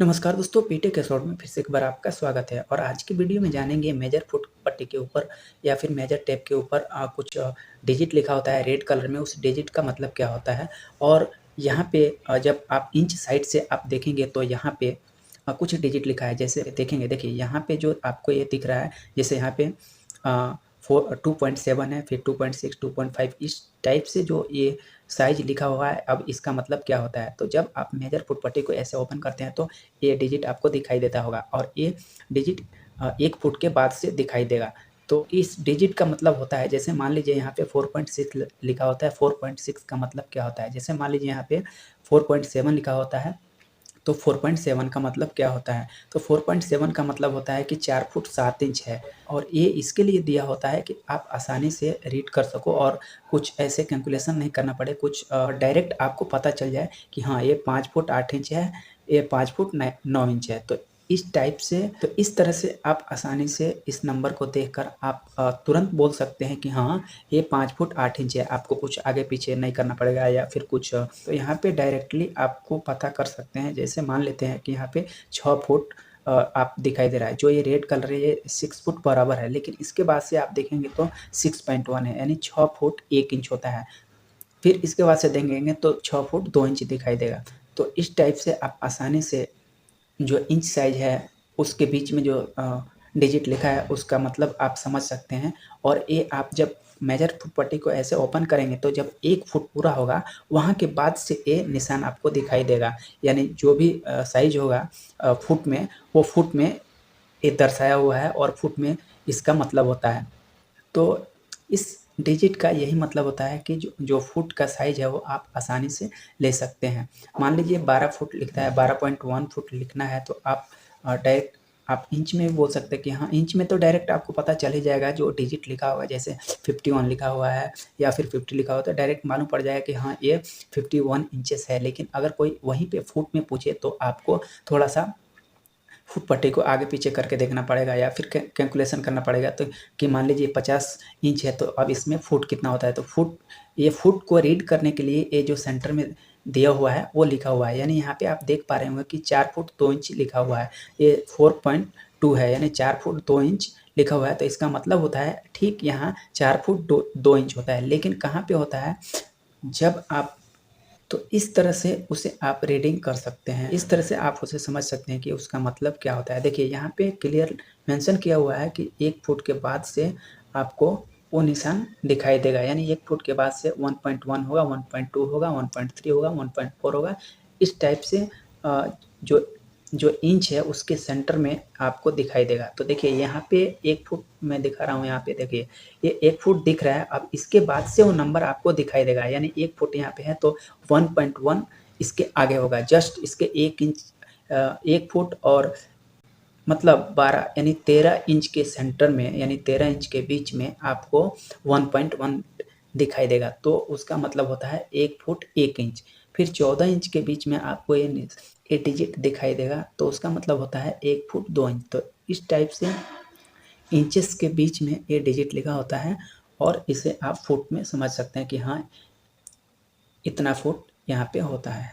नमस्कार दोस्तों, बीटेक एसोड में फिर से एक बार आपका स्वागत है। और आज की वीडियो में जानेंगे मेजर फुट पट्टी के ऊपर या फिर मेजर टेप के ऊपर कुछ डिजिट लिखा होता है रेड कलर में, उस डिजिट का मतलब क्या होता है। और यहाँ पे जब आप इंच साइड से आप देखेंगे तो यहाँ पे कुछ डिजिट लिखा है। जैसे देखेंगे, देखिए यहाँ पे जो आपको ये दिख रहा है, जैसे यहाँ पे 2.7 है, फिर 2.6, 2.5, इस टाइप से जो ये साइज लिखा हुआ है। अब इसका मतलब क्या होता है, तो जब आप मेजर फुट पट्टी को ऐसे ओपन करते हैं तो ये डिजिट आपको दिखाई देता होगा और ये डिजिट 1 फुट के बाद से दिखाई देगा। तो इस डिजिट का मतलब होता है, जैसे मान लीजिए यहाँ पे 4.6 लिखा होता है। 4.6 का मतलब क्या होता है, जैसे मान लीजिए यहाँ पे 4.7 लिखा होता है, तो 4.7 का मतलब क्या होता है, तो 4.7 का मतलब होता है कि 4 फुट 7 इंच है। और ये इसके लिए दिया होता है कि आप आसानी से रीड कर सको और कुछ ऐसे कैलकुलेशन नहीं करना पड़े, कुछ डायरेक्ट आपको पता चल जाए कि हाँ ये 5 फुट 8 इंच है, ये 5 फुट 9 इंच है। तो इस टाइप से, तो इस तरह से आप आसानी से इस नंबर को देखकर आप तुरंत बोल सकते हैं कि हाँ ये 5 फुट 8 इंच है। आपको कुछ आगे पीछे नहीं करना पड़ेगा या फिर कुछ, तो यहाँ पे डायरेक्टली आपको पता कर सकते हैं। जैसे मान लेते हैं कि यहाँ पे 6 फुट आप दिखाई दे रहा है, जो ये रेड कलर है ये 6 फुट बराबर है, लेकिन इसके बाद से आप देखेंगे तो 6.1 है, यानी 6 फुट 1 इंच होता है। फिर इसके बाद से देखेंगे तो 6 फुट 2 इंच दिखाई देगा। तो इस टाइप से आप आसानी से जो इंच साइज है उसके बीच में जो डिजिट लिखा है उसका मतलब आप समझ सकते हैं। और ये आप जब मेजर फुट पट्टी को ऐसे ओपन करेंगे तो जब 1 फुट पूरा होगा वहाँ के बाद से ये निशान आपको दिखाई देगा, यानी जो भी साइज होगा फुट में, वो फुट में ये दर्शाया हुआ है और फुट में इसका मतलब होता है। तो इस डिजिट का यही मतलब होता है कि जो फुट का साइज़ है वो आप आसानी से ले सकते हैं। मान लीजिए 12 फुट लिखता है, 12.1 फुट लिखना है, तो आप डायरेक्ट आप इंच में भी बोल सकते हैं कि हाँ इंच में, तो डायरेक्ट आपको पता चल ही जाएगा। जो डिजिट लिखा होगा, जैसे 51 लिखा हुआ है या फिर 50 लिखा हुआ है, तो डायरेक्ट मालूम पड़ जाएगा कि हाँ ये 51 इंचेस है। लेकिन अगर कोई वहीं पे फुट में पूछे तो आपको थोड़ा-सा फुट पट्टी को आगे पीछे करके देखना पड़ेगा या फिर कैलकुलेशन करना पड़ेगा। तो कि मान लीजिए 50 इंच है, तो अब इसमें फुट कितना होता है, तो फुट, ये फुट को रीड करने के लिए ये जो सेंटर में दिया हुआ है वो लिखा हुआ है। यानी यहाँ पे आप देख पा रहे होंगे कि 4 फुट 2 इंच लिखा हुआ है, ये 4.2 है, यानी 4 फुट 2 इंच लिखा हुआ है। तो इसका मतलब होता है ठीक यहाँ 4 फुट 2 इंच होता है। लेकिन कहाँ पे होता है, जब आप, तो इस तरह से उसे आप रीडिंग कर सकते हैं, इस तरह से आप उसे समझ सकते हैं कि उसका मतलब क्या होता है। देखिए यहाँ पे क्लियर मेंशन किया हुआ है कि 1 फुट के बाद से आपको वो निशान दिखाई देगा, यानी 1 फुट के बाद से 1.1 होगा, 1.2 होगा, 1.3 होगा, 1.4 होगा। इस टाइप से जो जो इंच है उसके सेंटर में आपको दिखाई देगा। तो देखिए यहाँ पे 1 फुट मैं दिखा रहा हूँ, यहाँ पे देखिए ये 1 फुट दिख रहा है। अब इसके बाद से वो नंबर आपको दिखाई देगा, यानी 1 फुट यहाँ पे है तो 1.1 इसके आगे होगा, जस्ट इसके 1 इंच 1 फुट और मतलब 12 यानी 13 इंच के सेंटर में, यानी 13 इंच के बीच में आपको 1.1 दिखाई देगा। तो उसका मतलब होता है 1 फुट 1 इंच। फिर 14 इंच के बीच में आपको ये डिजिट दिखाई देगा, तो उसका मतलब होता है 1 फुट 2 इंच। तो इस टाइप से इंचेस के बीच में ये डिजिट लिखा होता है और इसे आप फुट में समझ सकते हैं कि हाँ इतना फुट यहाँ पे होता है।